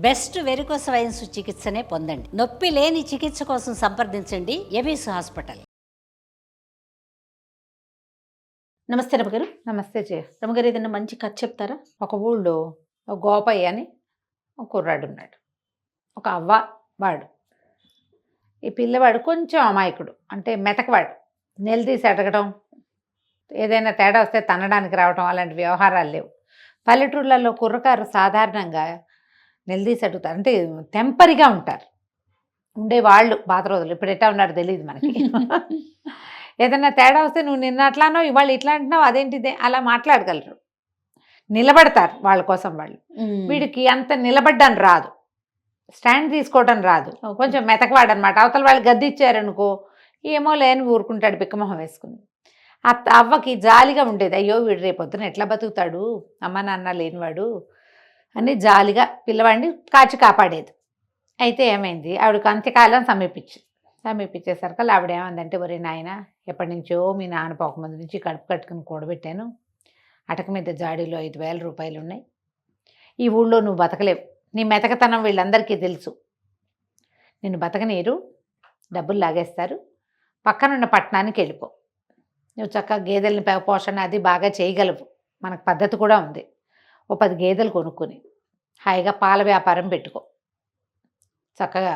Best varicose veins చికిత్సనే పొందండి. నొప్పి లేని చికిత్స కోసం సంప్రదించండి ఎబిస్ హాస్పిటల్. నమస్తే రమగారు. నమస్తే రమగారు, ఏదైనా మంచి కథ చెప్తారా? ఒక ఊళ్ళో ఒక గోపయ్య అని ఒక కుర్రాడు ఉన్నాడు. ఒక అవ్వ వాడు. ఈ పిల్లవాడు కొంచెం అమాయకుడు, అంటే మెతకవాడు. నిలదీసి అడగడం, ఏదైనా తేడా వస్తే తనడానికి రావడం అలాంటి వ్యవహారాలు లేవు. పల్లెటూళ్ళల్లో కుర్రకారు సాధారణంగా నిలదీసి అడుగుతారు, అంటే టెంపరీగా ఉంటారు ఉండేవాళ్ళు పాత రోజులు. ఇప్పుడు ఎట్టా ఉన్నారు తెలియదు మనకి. ఏదైనా తేడా వస్తే నువ్వు నిన్న అట్లానో ఇవాళ ఇట్లా అంటున్నావు అదేంటిదే అలా మాట్లాడగలరు, నిలబడతారు వాళ్ళ కోసం వాళ్ళు. వీడికి అంత నిలబడ్డం రాదు, స్టాండ్ తీసుకోవడం రాదు, కొంచెం మెతకవాడనమాట. అవతల వాళ్ళు గద్ది ఇచ్చారనుకో ఏమో లేని ఊరుకుంటాడు బిక్కమొహం వేసుకుని. అవ్వకి జాలిగా ఉండేది, అయ్యో వీడు రేపొద్దున ఎట్లా బతుకుతాడు అమ్మ నాన్న లేనివాడు జాలిగా పిల్లవాడిని కాపాడేది. అయితే ఏమైంది, ఆవిడకి అంత్యకాలం సమీపించేసరికి ఆవిడ ఏమందంటే, ఒరే నాయన, ఎప్పటి నుంచో మీ నాన్న పోకముందు నుంచి కడుపు కట్టుకుని కూడబెట్టాను, అటక మీద జాడీలో 5,000 రూపాయలు ఉన్నాయి, ఈ ఊళ్ళో నువ్వు బతకలేవు, నీ మెతకతనం వీళ్ళందరికీ తెలుసు, నిన్ను బతకనీరు, డబ్బులు లాగేస్తారు, పక్కనున్న పట్టణానికి వెళ్ళిపో, నువ్వు చక్కగా గేదెలని పోషణ అది బాగా చేయగలవు, మనకు పద్ధతి కూడా ఉంది, ఓ 10 గేదెలు కొనుక్కొని హాయిగా పాల వ్యాపారం పెట్టుకో, చక్కగా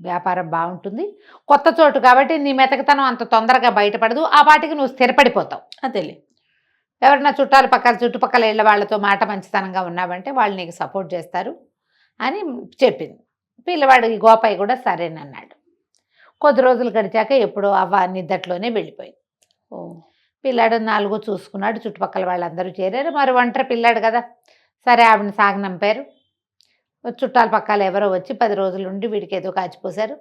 వ్యాపారం బాగుంటుంది, కొత్త చోటు కాబట్టి నీ మెతకతనం అంత తొందరగా బయటపడదు, ఆ వాటికి నువ్వు స్థిరపడిపోతావు. అదేలే, ఎవరన్నా చుట్టుపక్కల ఇళ్ళ వాళ్ళతో మాట మంచితనంగా ఉన్నావంటే వాళ్ళు నీకు సపోర్ట్ చేస్తారు అని చెప్పింది. పిల్లవాడు ఈ గోపయ్య కూడా సరేనన్నాడు. కొద్ది రోజులు గడిచాక ఎప్పుడో అవ్వ నిద్దట్లోనే వెళ్ళిపోయింది. పిల్లాడు 4 చూసుకున్నాడు, చుట్టుపక్కల వాళ్ళందరూ చేరారు. మరి ఒంటరి పిల్లాడు కదా, సరే ఆవిడని సాగనంపారు. చుట్టాల పక్కల ఎవరో వచ్చి 10 రోజులు ఉండి వీడికి ఏదో కాచిపోసారు,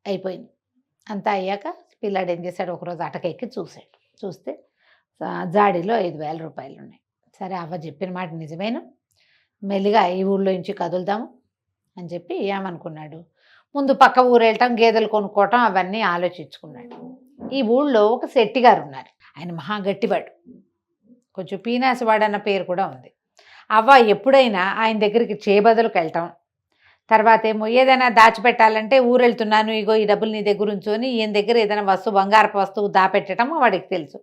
అయిపోయింది. అంతా అయ్యాక పిల్లాడు ఏం చేశాడు, ఒకరోజు అటకెక్కి చూస్తే జాడీలో 5,000 రూపాయలు ఉన్నాయి. సరే అవ్వ చెప్పిన మాట నిజమేను, మెల్లిగా ఈ ఊళ్ళో నుంచి కదులుదాము అని చెప్పి ఏమనుకున్నాడు, ముందు పక్క ఊరు వెళ్ళటం, గేదెలు కొనుక్కోవటం అవన్నీ ఆలోచించుకున్నాడు. ఈ ఊళ్ళో ఒక శెట్టిగారు ఉన్నారు, ఆయన మహా గట్టివాడు, కొంచెం పీనాసివాడు అన్న పేరు కూడా ఉంది. అవ్వ ఎప్పుడైనా ఆయన దగ్గరికి చేబదులకు వెళ్ళటం, తర్వాత ఏమో ఏదైనా దాచిపెట్టాలంటే ఊరు వెళ్తున్నాను, ఇగో ఈ డబ్బులు నీ దగ్గర ఉంచుకొని ఈయన దగ్గర ఏదైనా బంగారపు వస్తువు దాపెట్టడం వాడికి తెలుసు.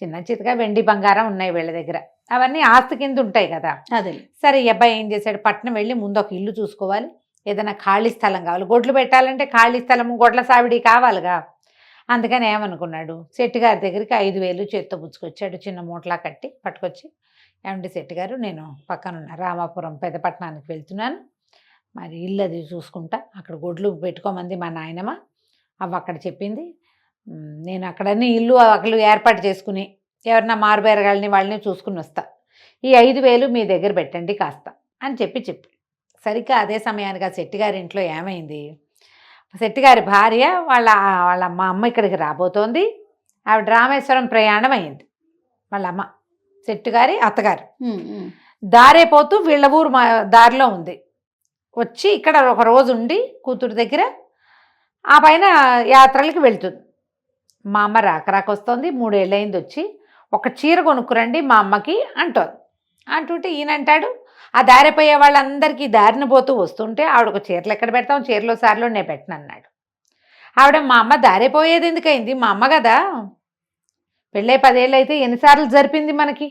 చిన్న చితగా వెండి బంగారం ఉన్నాయి వీళ్ళ దగ్గర, అవన్నీ ఆస్తి కింద ఉంటాయి కదా. అదే సరే ఈ అబ్బాయి ఏం చేశాడు, పట్నం వెళ్ళి ముందు ఒక ఇల్లు చూసుకోవాలి, ఏదైనా ఖాళీ స్థలం కావాలి, గొడ్లు పెట్టాలంటే ఖాళీ స్థలము గొడ్ల సావిడి కావాలిగా. అందుకని ఏమనుకున్నాడు, శెట్టిగారి దగ్గరికి 5,000 చేత్తో పుచ్చుకొచ్చాడు, చిన్న మూటలా కట్టి పట్టుకొచ్చి, ఏమంటే శెట్టిగారు, నేను పక్కనున్న రామాపురం పెద్దపట్నానికి వెళ్తున్నాను, మరి ఇల్లు అది చూసుకుంటా, అక్కడ గొడ్లు పెట్టుకోమంది మా నాయనమ్మ, అవ్వ అక్కడ చెప్పింది, నేను అక్కడన్నీ ఇల్లు అక్కలు ఏర్పాటు చేసుకుని ఎవరన్నా మారుబేరగాళ్ళని వాళ్ళని చూసుకుని వస్తా, ఈ 5,000 మీ దగ్గర పెట్టండి కాస్త అని చెప్పి సరిగ్గా అదే సమయానికి ఆ శెట్టిగారి ఇంట్లో ఏమైంది, శెట్టిగారి భార్య వాళ్ళ అమ్మ ఇక్కడికి రాబోతోంది. ఆవిడ రామేశ్వరం ప్రయాణం అయింది, వాళ్ళ అమ్మ శెట్టిగారి అత్తగారు. దారైపోతూ వీళ్ళ ఊరు దారిలో ఉంది, వచ్చి ఇక్కడ ఒక రోజు ఉండి కూతురు దగ్గర ఆ పైన యాత్రలకి వెళ్తుంది. మా అమ్మ రాకొస్తోంది, 3 ఏళ్ళు అయింది వచ్చి, ఒక చీర కొనుక్కురండి మా అమ్మకి అంటుంటే ఈయనంటాడు, ఆ దారిపోయే వాళ్ళందరికీ దారిన పోతూ వస్తుంటే ఆవిడకు చీరలు ఎక్కడ పెడతాం, చీరలో సార్లో నేను పెట్టను అన్నాడు. ఆవిడ, మా అమ్మ దారిపోయేది ఎందుకైంది, మా అమ్మ కదా, పెళ్ళై 10 ఏళ్ళు అయితే ఎన్నిసార్లు జరిపింది, మనకి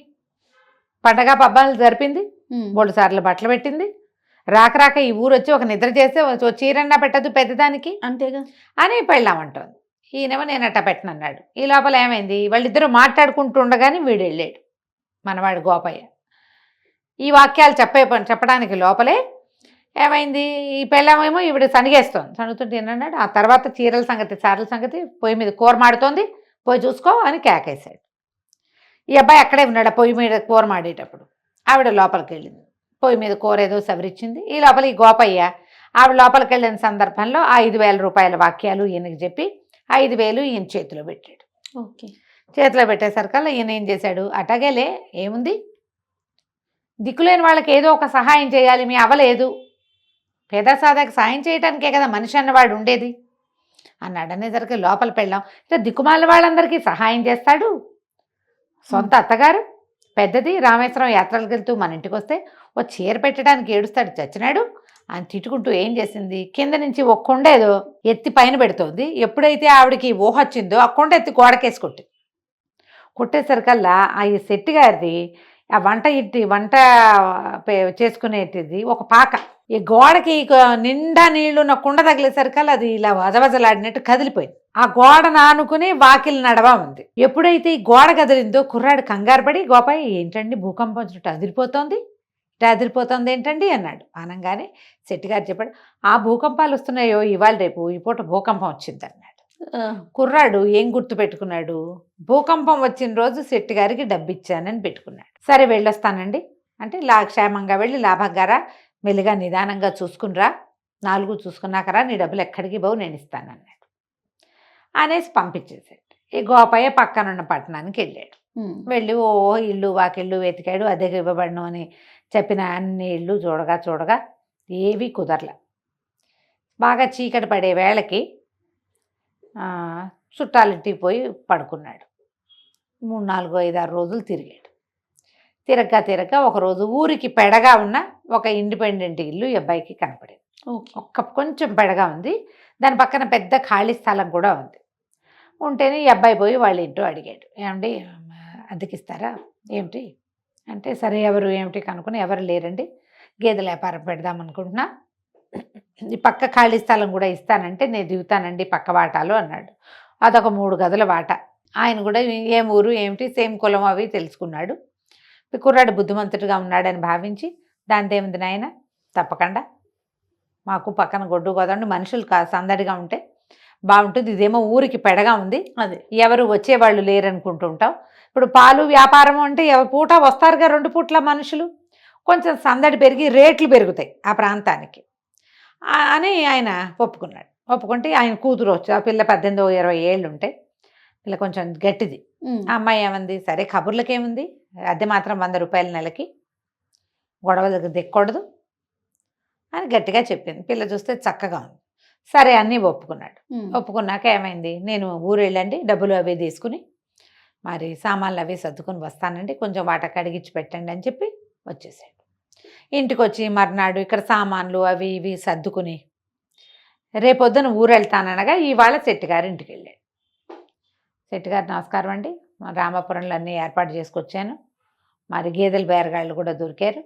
పండగ పబ్బాలు జరిపింది, 3 సార్లు బట్టలు పెట్టింది, రాక ఈ ఊరు వచ్చి ఒక నిద్ర చేస్తే చీరన్నా పెట్టదు పెద్దదానికి అంతేగా అని పెళ్ళామంటుంది. ఈయనేమో నేను అట్టా పెట్టను అన్నాడు. ఈ లోపల ఏమైంది, వాళ్ళిద్దరూ మాట్లాడుకుంటుండగానే వీడు వెళ్ళాడు, మనవాడు గోపయ్య. ఈ వాక్యాలు చెప్పడానికి లోపలే ఏమైంది, ఈ పెళ్ళామేమో ఈవిడ సణుగుతుంటే ఏమన్నాడు, ఆ తర్వాత చీరల సంగతి పొయ్యి మీద కూర మాడుతోంది, పోయి చూసుకో అని కేకేశాడు. ఈ అబ్బాయి అక్కడే ఉన్నాడు, పొయ్యి మీద కూర మాడేటప్పుడు. ఆవిడ లోపలికి వెళ్ళింది, పొయ్యి మీద కూర ఏదో సవరించింది. ఈ లోపల ఈ గోపయ్య ఆవిడ లోపలికి వెళ్ళిన సందర్భంలో ఆ 5,000 రూపాయల వాక్యాలు ఈయనకి చెప్పి 5,000 ఈయన చేతిలో పెట్టాడు. ఓకే, చేతిలో పెట్టేసరికల్లా ఈయన ఏం చేశాడు, అటగేలే ఏముంది, దిక్కులేని వాళ్ళకి ఏదో ఒక సహాయం చేయాలి, మీ అవ్వలేదు, పేద సాదాకి సాయం చేయడానికే కదా మనిషి అన్నవాడు ఉండేది అన్నాడు. అనేసరికి లోపల పెళ్ళాం, ఇట్లా దిక్కుమాల వాళ్ళందరికీ సహాయం చేస్తాడు, సొంత అత్తగారు పెద్దది రామేశ్వరం యాత్రలకు వెళ్తూ మన ఇంటికి వస్తే ఓ చీర పెట్టడానికి ఏడుస్తాడు చచ్చినాడు, అని తిట్టుకుంటూ ఏం చేసింది, కింద నుంచి ఒక కొండ ఏదో ఎత్తి పైన పెడుతోంది. ఎప్పుడైతే ఆవిడకి ఊహ వచ్చిందో ఆ కొండ ఎత్తి గోడకేసి కొట్టేసరికల్లా ఆ ఈ శెట్టి గారిది ఆ వంట చేసుకునేటిది ఒక పాక ఈ గోడకి నిండా నీళ్లున్న కుండ తగిలేసరికల్లా అది ఇలా వజవజలాడినట్టు కదిలిపోయింది. ఆ గోడను ఆనుకుని వాకిలి నడవ ఉంది. ఎప్పుడైతే ఈ గోడ కదిలిందో కుర్రాడు కంగారు పడి, గోపాయ్ ఏంటండి భూకంపం వచ్చినట్టు అదిరిపోతోంది, ఇట్లా అదిరిపోతుంది ఏంటండి అన్నాడు. అనగానే శెట్టి గారు చెప్పాడు, ఆ భూకంపాలు వస్తున్నాయో ఇవాళ రేపు, ఈ పూట భూకంపం వచ్చింది అన్నాడు. కుర్రాడు ఏం గుర్తు పెట్టుకున్నాడు, భూకంపం వచ్చిన రోజు శెట్టి గారికి డబ్బు ఇచ్చానని పెట్టుకున్నాడు. సరే వెళ్ళొస్తానండి అంటే, క్షేమంగా వెళ్ళి లాభంగారా, మెల్లిగా నిదానంగా చూసుకునిరా, 4 చూసుకున్నాకరా, నీ డబ్బులు ఎక్కడికి పోవు, నేను ఇస్తానన్నాడు. అనేసి పంపించేసాడు. ఈ గోపయ్య పక్కనున్న పట్టణానికి వెళ్ళాడు. వెళ్ళి ఇల్లు వాకిళ్ళు వెతికాడు. అద్దెకి ఇవ్వబడను అని చెప్పిన అన్ని ఇళ్ళు చూడగా ఏవీ కుదరలే. బాగా చీకటి పడే వేళకి చుట్టాలింటికి పోయి పడుకున్నాడు. 3, 4, 5, 6 రోజులు తిరిగాడు. తిరగగా ఒకరోజు ఊరికి పెడగా ఉన్న ఒక ఇండిపెండెంట్ ఇల్లు ఈ అబ్బాయికి కనపడేది. కొంచెం పెడగా ఉంది, దాని పక్కన పెద్ద ఖాళీ స్థలం కూడా ఉంది. ఉంటేనే ఈ అబ్బాయి పోయి వాళ్ళ ఇంట్లో అడిగాడు, ఏమండి అద్దెకిస్తారా ఏమిటి అంటే, సరే ఎవరు ఏమిటి కనుక్కుని, ఎవరు లేరండి, గేదెల వ్యాపారం పెడదాం అనుకుంటున్నా, ఈ పక్క ఖాళీ స్థలం కూడా ఇస్తానంటే నేను దిగుతానండి పక్క వాటాలు అన్నాడు. అదొక 3 గదుల వాట. ఆయన కూడా ఏం ఊరు ఏమిటి సేమ్ కులం అవి తెలుసుకున్నాడు. కుర్రాడు బుద్ధిమంతుడిగా ఉన్నాడని భావించి, దాంతేముంది నాయన, తప్పకుండా మాకు పక్కన గొడ్డు గోదండి మనుషులు సందడిగా ఉంటే బాగుంటుంది, ఇదేమో ఊరికి పెడగా ఉంది, అదే ఎవరు వచ్చేవాళ్ళు లేరనుకుంటూ ఉంటాం. ఇప్పుడు పాలు వ్యాపారం అంటే పూట వస్తారుగా 2 పూట్ల మనుషులు, కొంచెం సందడి పెరిగి రేట్లు పెరుగుతాయి ఆ ప్రాంతానికి అని ఆయన ఒప్పుకున్నాడు. ఒప్పుకుంటే ఆయన కూతురు వచ్చి, ఆ పిల్ల 18, 20 ఏళ్ళు ఉంటే, పిల్ల కొంచెం గట్టిది. ఆ అమ్మాయి ఏమంది, సరే కబుర్లకేముంది, అద్దె మాత్రం 100 రూపాయల నెలకి, గొడవలకు దిక్కకూడదు అని గట్టిగా చెప్పింది. పిల్ల చూస్తే చక్కగా ఉంది. సరే అన్నీ ఒప్పుకున్నాడు. ఒప్పుకున్నాక ఏమైంది, నేను ఊరు వెళ్ళండి, డబ్బులు అవి తీసుకుని మరి సామాన్లు అవి సర్దుకుని వస్తానండి, కొంచెం వాట కడిగించి పెట్టండి అని చెప్పి వచ్చేసాడు. ఇంటికి వచ్చి మర్నాడు ఇక్కడ సామాన్లు అవి ఇవి సర్దుకుని రేపొద్దున ఊరు వెళ్తాననగా ఇవాళ శెట్టి గారి ఇంటికి వెళ్ళాడు. శెట్టి గారు నమస్కారం అండి, రామాపురంలో అన్నీ ఏర్పాటు చేసుకొచ్చాను, మరి గేదెల బేరగాళ్ళు కూడా దొరికారు,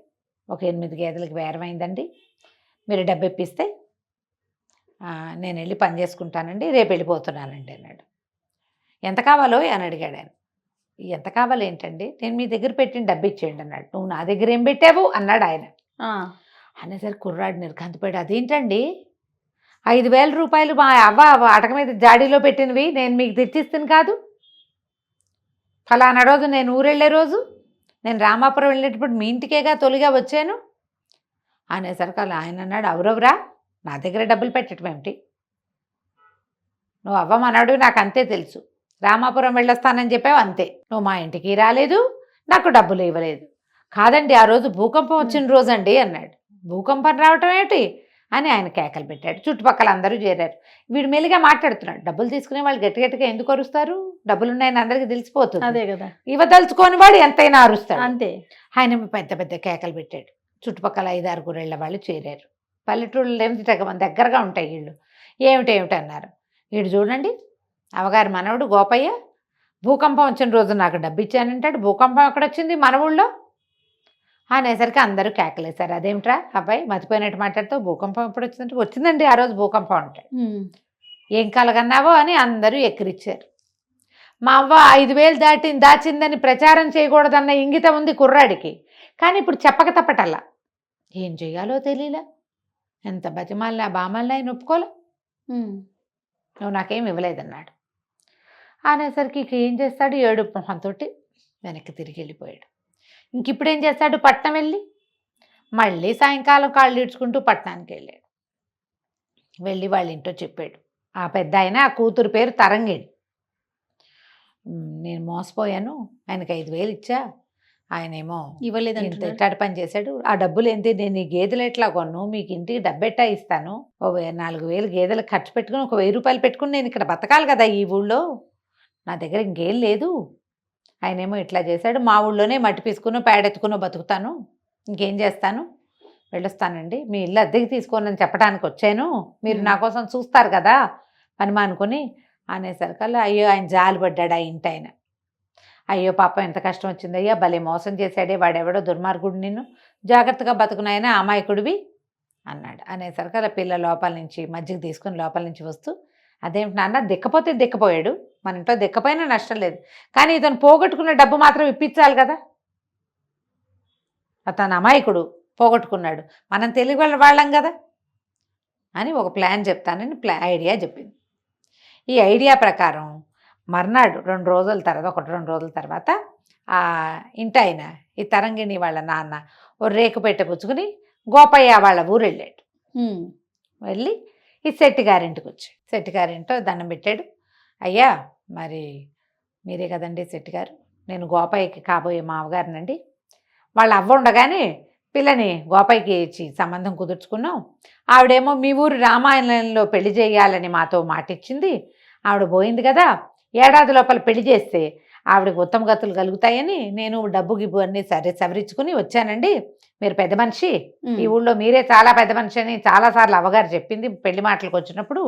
ఒక 8 గేదెలకి బేరమైందండి, మీరు డబ్బు ఇప్పిస్తే నేను వెళ్ళి పని చేసుకుంటానండి, రేపు వెళ్ళిపోతున్నానండి అన్నాడు. ఎంత కావాలో అని అడిగాడు ఆయన. ఎంత కావాలి ఏంటండి, నేను మీ దగ్గర పెట్టిన డబ్బు ఇచ్చేయండి అన్నాడు. నువ్వు నా దగ్గర ఏం పెట్టావు అన్నాడు ఆయన. అనేసరికి కుర్రాడు నిర్ఘాంతపోయాడు. అదేంటండి, 5,000 రూపాయలు మా అవ్వ అటక మీద జాడీలో పెట్టినవి నేను మీకు తెచ్చిస్తాను కాదు, ఫలానా రోజు నేను ఊరెళ్ళే రోజు, నేను రామాపురం వెళ్ళేటప్పుడు మీ ఇంటికేగా తొలిగా వచ్చాను అనేసరికి అలా ఆయన అన్నాడు, అవురవరా నా దగ్గర డబ్బులు పెట్టడం ఏమిటి, నువ్వు అవ్వమన్నాడు, నాకు అంతే తెలుసు, రామాపురం వెళ్ళొస్తానని చెప్పావు అంతే, నువ్వు మా ఇంటికి రాలేదు, నాకు డబ్బులు ఇవ్వలేదు. కాదండి ఆ రోజు భూకంపం వచ్చిన రోజు అండి అన్నాడు. భూకంపం రావటం ఏమిటి అని ఆయన కేకలు పెట్టాడు. చుట్టుపక్కల అందరూ చేరారు. వీడు మెల్లిగా మాట్లాడుతున్నాడు. డబ్బులు తీసుకునే వాళ్ళు గట్టిగా ఎందుకు అరుస్తారు, డబ్బులు ఉన్నాయని అందరికీ తెలిసిపోతుంది, అదే కదా, ఇవ్వదలుచుకోని వాడు ఎంతైనా అరుస్తాడు అంతే. ఆయన పెద్ద పెద్ద కేకలు పెట్టాడు. చుట్టుపక్కల 5, 6 ఏళ్ల వాళ్ళు చేరారు. పల్లెటూళ్ళు ఏమిటి మన దగ్గరగా ఉంటాయి వీళ్ళు, ఏమిటి అన్నారు. వీడు చూడండి, అవగారి మనవడు గోపయ్య భూకంపం వచ్చిన రోజు నాకు డబ్బు ఇచ్చానంటాడు, భూకంపం ఎక్కడొచ్చింది మన ఊళ్ళో అనేసరికి అందరూ కేకలేశారు. అదేమిట్రా అబ్బాయి మతిపోయినట్టు మాట్లాడుతూ, భూకంపం ఎప్పుడు వచ్చిందంటే, వచ్చిందండి ఆ రోజు భూకంపం అంటాడు. ఏం కలగన్నావో అని అందరూ ఎక్కిరిచ్చారు. మా అవ్వ 5,000 దాచిందని ప్రచారం చేయకూడదన్న ఇంగితం ఉంది కుర్రాడికి, కానీ ఇప్పుడు చెప్పక తప్పటల్లా ఏం చెయ్యాలో తెలియలే, ఎంత బతిమాలినా బామల్ని ఆయన ఒప్పుకోలే, నువ్వు నాకేం ఇవ్వలేదన్నాడు. అనేసరికి ఇక ఏం చేస్తాడు, ఏడుపు మొహంతో వెనక్కి తిరిగి వెళ్ళిపోయాడు. ఇంక ఇప్పుడు ఏం చేస్తాడు, పట్నం వెళ్ళి మళ్ళీ సాయంకాలం కాళ్ళు ఈడ్చుకుంటూ పట్టణానికి వెళ్ళాడు. వెళ్ళి వాళ్ళ ఇంట్లో చెప్పాడు. ఆ పెద్ద ఆయన, ఆ కూతురు పేరు తరంగిణి, నేను మోసపోయాను, ఆయనకి 5,000 ఇచ్చా, ఆయనేమో ఇవ్వలేదంటే ఇట్లాంటి పని చేశాడు, ఆ డబ్బులు ఏంటి, నేను ఈ గేదెలు ఎట్లా కొను, మీకు ఇంటికి డబ్బెట్టా ఇస్తాను, 4,000 గేదెలు ఖర్చు పెట్టుకుని ఒక 1,000 రూపాయలు పెట్టుకుని నేను ఇక్కడ బతకాలి కదా ఈ ఊళ్ళో, నా దగ్గర ఇంకేం లేదు, ఆయనేమో ఇట్లా చేశాడు, మా ఊళ్ళోనే మట్టి పీసుకునో పేడెత్తుకునో బతుకుతాను, ఇంకేం చేస్తాను, వెళ్ళొస్తానండి, మీ ఇల్లు అద్దెకి తీసుకోనని చెప్పడానికి వచ్చాను, మీరు నా కోసం చూస్తారు కదా పని మానుకొని అనేసరికల్లా అయ్యో ఆయన జాలి పడ్డాడు ఆ ఇంటి ఆయన. అయ్యో పాపం ఎంత కష్టం వచ్చిందయ్యా, భలే మోసం చేశాడే వాడెవడో దుర్మార్గుడు, నిన్ను జాగ్రత్తగా బతుకునాయనా అమాయకుడివి అన్నాడు. అనేసరికి అలా పిల్ల లోపల నుంచి మజ్జిగ తీసుకుని లోపల నుంచి వస్తూ, అదేమిటి నాన్న, దిక్కపోతే దిక్కపోయాడు, మన ఇంట్లో దిక్కపోయినా నష్టం లేదు, కానీ ఇతను పోగొట్టుకున్న డబ్బు మాత్రం ఇప్పించాలి కదా, అతను అమాయకుడు పోగొట్టుకున్నాడు, మనం తెలుగు వాళ్ళం కదా అని ఒక ప్లాన్ చెప్తానని ఐడియా చెప్పింది. ఈ ఐడియా ప్రకారం మర్నాడు 2 రోజుల తర్వాత ఆ ఇంటి ఆయన ఈ తరంగిణి వాళ్ళ నాన్న ఓ రేకు పెట్టె పుచ్చుకుని గోపయ్య వాళ్ళ ఊరు వెళ్ళాడు. వెళ్ళి ఈ శెట్టిగారింటికి వచ్చాడు. శెట్టిగారింటో దండం పెట్టాడు. అయ్యా, మరి మీరే కదండి శెట్టిగారు, నేను గోపయ్యకి కాబోయే మామగారినండి, వాళ్ళ అవ్వ ఉండగానే పిల్లని గోపయ్యకి ఇచ్చి సంబంధం కుదుర్చుకున్నాం, ఆవిడేమో మీ ఊరు రామాయణంలో పెళ్లి చేయాలని మాతో మాటిచ్చింది, ఆవిడ పోయింది కదా, ఏడాది లోపల పెళ్లి చేస్తే ఆవిడకి ఉత్తమ గతులు కలుగుతాయని నేను డబ్బు గిబ్బు అన్నీ సవరించుకుని వచ్చానండి, మీరు పెద్ద మనిషి, ఈ ఊళ్ళో మీరే చాలా పెద్ద మనిషి అని చాలాసార్లు అవ్వగారు చెప్పింది పెళ్లి మాటలకు వచ్చినప్పుడు,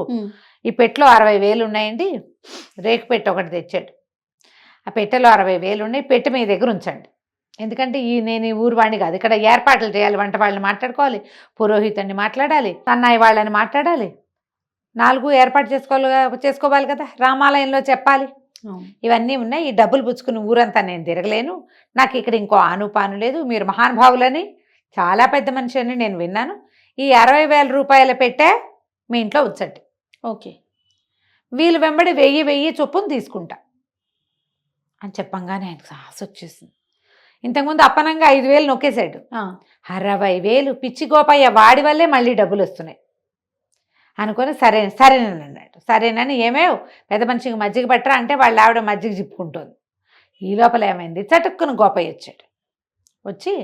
ఈ పెట్టెలో 60,000 ఉన్నాయండి, రేకు పెట్టె ఒకటి తెచ్చాడు, ఆ పెట్టెలో 60,000 ఉన్నాయి, పెట్టె మీ దగ్గర ఉంచండి, ఎందుకంటే నేను ఈ ఊరు వాడిని కాదు, ఇక్కడ ఏర్పాట్లు చేయాలి, వంట వాళ్ళని మాట్లాడుకోవాలి, పురోహితుడిని మాట్లాడాలి, అన్నయ్య వాళ్ళని మాట్లాడాలి, 4 ఏర్పాటు చేసుకోవాలి కదా, రామాలయంలో చెప్పాలి, ఇవన్నీ ఉన్నాయి, ఈ డబ్బులు పుచ్చుకుని ఊరంతా నేను తిరగలేను, నాకు ఇక్కడ ఇంకో ఆనుపాను లేదు, మీరు మహానుభావులని చాలా పెద్ద మనిషి అని నేను విన్నాను, ఈ 60,000 రూపాయలు పెట్టే మీ ఇంట్లో ఉంచండి, ఓకే, వీళ్ళు వెంబడి 1000 చొప్పున తీసుకుంటా అని చెప్పంగానే ఆయనకు ఆశ వచ్చేసింది. ఇంతకుముందు అప్పనంగా 5,000 నొక్కేశాడు, 60,000 పిచ్చి గోపయ్య వాడి వల్లే మళ్ళీ డబ్బులు వస్తున్నాయి అనుకొని సరేనన్నాడు. సరేనని ఏమేవ్ పెద్ద మనిషికి మజ్జిగ పట్టరా అంటే వాళ్ళ ఆవిడ మజ్జిగ చిప్పుకుంటుంది. ఈ లోపల ఏమైంది, చటుక్కున గోపయ్య వచ్చాడు. వచ్చి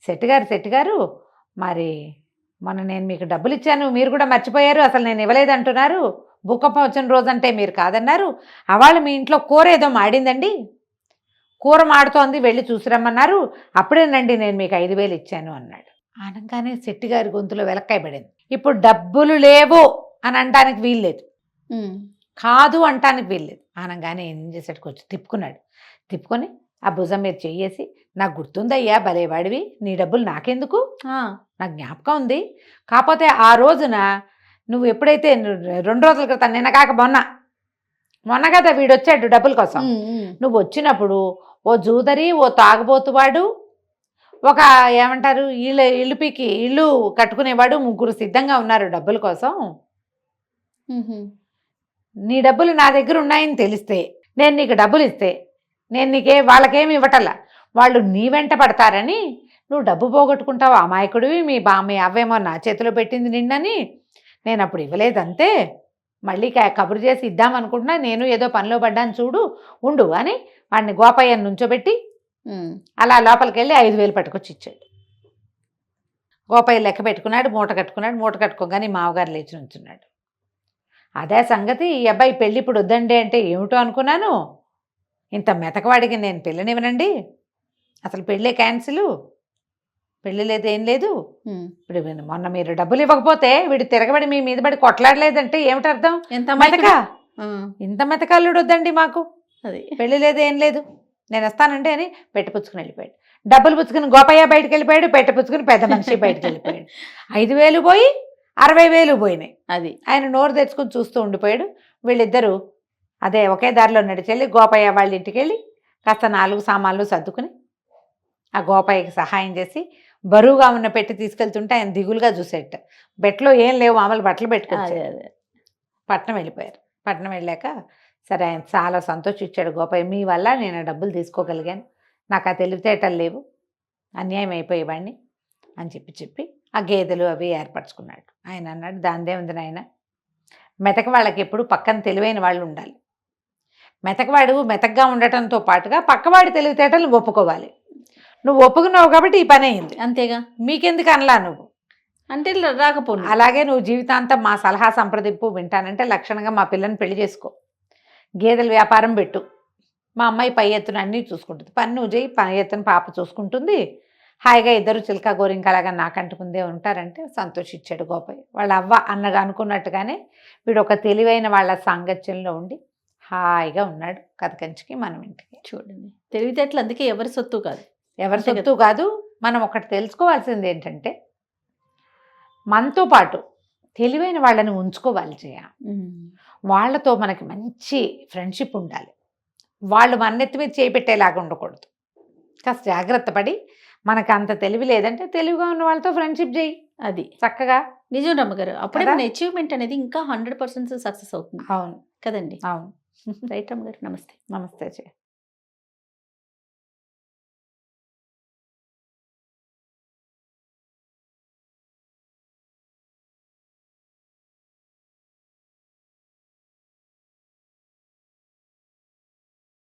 శెట్టిగారు మరి మొన్న నేను మీకు డబ్బులు ఇచ్చాను, మీరు కూడా మర్చిపోయారు, అసలు నేను ఇవ్వలేదంటున్నారు, భూకంపం వచ్చిన రోజంటే మీరు కాదన్నారు, అవాళ్ళు మీ ఇంట్లో కూర ఏదో మాడిందండి, కూర మాడుతోంది, వెళ్ళి చూసిరమ్మన్నారు, అప్పుడేనండి నేను మీకు 5,000 ఇచ్చాను అన్నాడు. అనగానే శెట్టిగారి గొంతులో వెలక్కాయ పడింది. ఇప్పుడు డబ్బులు లేవు అని అనడానికి వీల్లేదు, కాదు అంటానికి వీల్లేదు. అనగానే ఏం చేశాడు, కొంచెం తిప్పుకొని ఆ భుజం మీద చెయ్యేసి, నాకు గుర్తుందయ్యా భలేవాడివి, నీ డబ్బులు నాకెందుకు, నాకు జ్ఞాపకం ఉంది, కాకపోతే ఆ రోజున నువ్వు ఎప్పుడైతే 2 రోజుల క్రితం, నిన్న కాక మొన్న కదా వీడొచ్చాడు డబ్బుల కోసం, నువ్వు వచ్చినప్పుడు ఓ జూదరి, ఓ తాగుబోతువాడు, ఒక ఏమంటారు ఇల్లు కట్టుకునేవాడు, 3 సిద్ధంగా ఉన్నారు డబ్బుల కోసం, నీ డబ్బులు నా దగ్గర ఉన్నాయని తెలిస్తే నేను నీకు డబ్బులు ఇస్తే నేను వాళ్ళకేమి ఇవ్వటల్లా, వాళ్ళు నీ వెంట పడతారని నువ్వు డబ్బు పోగొట్టుకుంటావు, అమాయకుడివి, మీ అవ్వేమో నా చేతిలో పెట్టింది నిన్నని నేను అప్పుడు ఇవ్వలేదంతే, మళ్ళీ కబురు చేసి ఇద్దామనుకుంటున్నా, నేను ఏదో పనిలో పడ్డాను చూడు ఉండు అని వాడిని గోపయ్యను నుంచోబెట్టి అలా లోపలికి వెళ్ళి 5,000 పట్టుకొచ్చి ఇచ్చాడు. గోపయ్య లెక్క పెట్టుకున్నాడు, మూట కట్టుకోగానే మామగారు లేచి నుంచున్నాడు. అదే సంగతి, ఈ అబ్బాయి పెళ్ళి ఇప్పుడు వద్దండి అంటే ఏమిటో అనుకున్నాను, ఇంత మెతకవాడికి నేను పెళ్ళనివ్వనండి, అసలు పెళ్ళే క్యాన్సిల్, పెళ్ళి లేదు ఏం లేదు, ఇప్పుడు మొన్న మీరు డబ్బులు ఇవ్వకపోతే వీడు తిరగబడి మీ మీద పడి కొట్లాడలేదంటే ఏమిటి అర్థం, ఇంత మెతకాలుడు వద్దండి మాకు, అది పెళ్ళి లేదు ఏం లేదు, నేను వస్తానండి అని పెట్టపుచ్చుకుని వెళ్ళిపోయాడు. డబ్బులు పుచ్చుకుని గోపయ్య బయటకు వెళ్ళిపోయాడు, పెట్టపుచ్చుకుని పెద్ద మనిషి బయటకు వెళ్ళిపోయాడు. 5,000 పోయి 60,000 పోయినాయి. అది ఆయన నోరు తెచ్చుకుని చూస్తూ ఉండిపోయాడు. వీళ్ళిద్దరూ అదే ఒకే దారిలో నడిచెళ్ళి గోపయ్య వాళ్ళ ఇంటికి వెళ్ళి కాస్త 4 సామాన్లు సర్దుకుని ఆ గోపయ్యకి సహాయం చేసి బరువుగా ఉన్న పెట్టి తీసుకెళ్తుంటే ఆయన దిగులుగా చూసేట, బెట్లో ఏం లేవు, మామూలు బట్టలు పెట్టుకొచ్చారు. పట్నం వెళ్ళిపోయారు. పట్నం వెళ్ళాక సరే ఆయన చాలా సంతోషించాడు గోపయ్య, మీ వల్ల నేను డబ్బులు తీసుకోగలిగాను, నాకు ఆ తెలివితేటలు లేవు, అన్యాయం అయిపోయేవాడిని అని చెప్పి ఆ గేదెలు అవి ఏర్పరచుకున్నాడు. ఆయన అన్నాడు, దానిదే ఉంది నాయన, మెతక వాళ్ళకి ఎప్పుడు పక్కన తెలివైన వాళ్ళు ఉండాలి, మెతకవాడు మెతకగా ఉండటంతో పాటుగా పక్కవాడి తెలివితేటలు ఒప్పుకోవాలి, నువ్వు ఒప్పుకున్నావు కాబట్టి ఈ పని అయింది, అంతేగా, మీకెందుకు అనలా నువ్వు అంటే రాకపోను, అలాగే నువ్వు జీవితాంతం మా సలహా సంప్రదింపు వింటానంటే లక్షణంగా మా పిల్లని పెళ్లి చేసుకో, గేదెల వ్యాపారం పెట్టు, మా అమ్మాయి పై ఎత్తున అన్నీ చూసుకుంటుంది, పని నువ్వు చేయి, పై ఎత్తున పాప చూసుకుంటుంది, హాయిగా ఇద్దరు చిలక గోరింకలాగా నాకంటుకుందే ఉంటారంటే సంతోషించాడు గోపయ్య. వాళ్ళ అవ్వ అన్నగా అనుకున్నట్టుగానే వీడు ఒక తెలివైన వాళ్ళ సాంగత్యంలో ఉండి హాయిగా ఉన్నాడు. కథ కంచికి మనం ఇంటికి. చూడండి, తెలివితేటలు అందుకే ఎవరి సొత్తు కాదు. ఎవరి అంతే సొత్తు కాదు. మనం ఒకటి తెలుసుకోవాల్సింది ఏంటంటే మనతో పాటు తెలివైన వాళ్ళని ఉంచుకోవాలి జయ. వాళ్ళతో మనకి మంచి ఫ్రెండ్షిప్ ఉండాలి. వాళ్ళు మన్నెత్తి మీద చేపెట్టేలాగా ఉండకూడదు. కాస్త జాగ్రత్త పడి మనకు అంత తెలివి లేదంటే తెలివిగా ఉన్న వాళ్ళతో ఫ్రెండ్షిప్ చేయి అది చక్కగా. నిజం రమ్మగారు, అప్పుడే కదా? మన అచీవ్మెంట్ అనేది ఇంకా 100% సక్సెస్ అవుతుంది అవును కదండి. అవును. రైట్ రమ్మగారు, నమస్తే. నమస్తే జయ.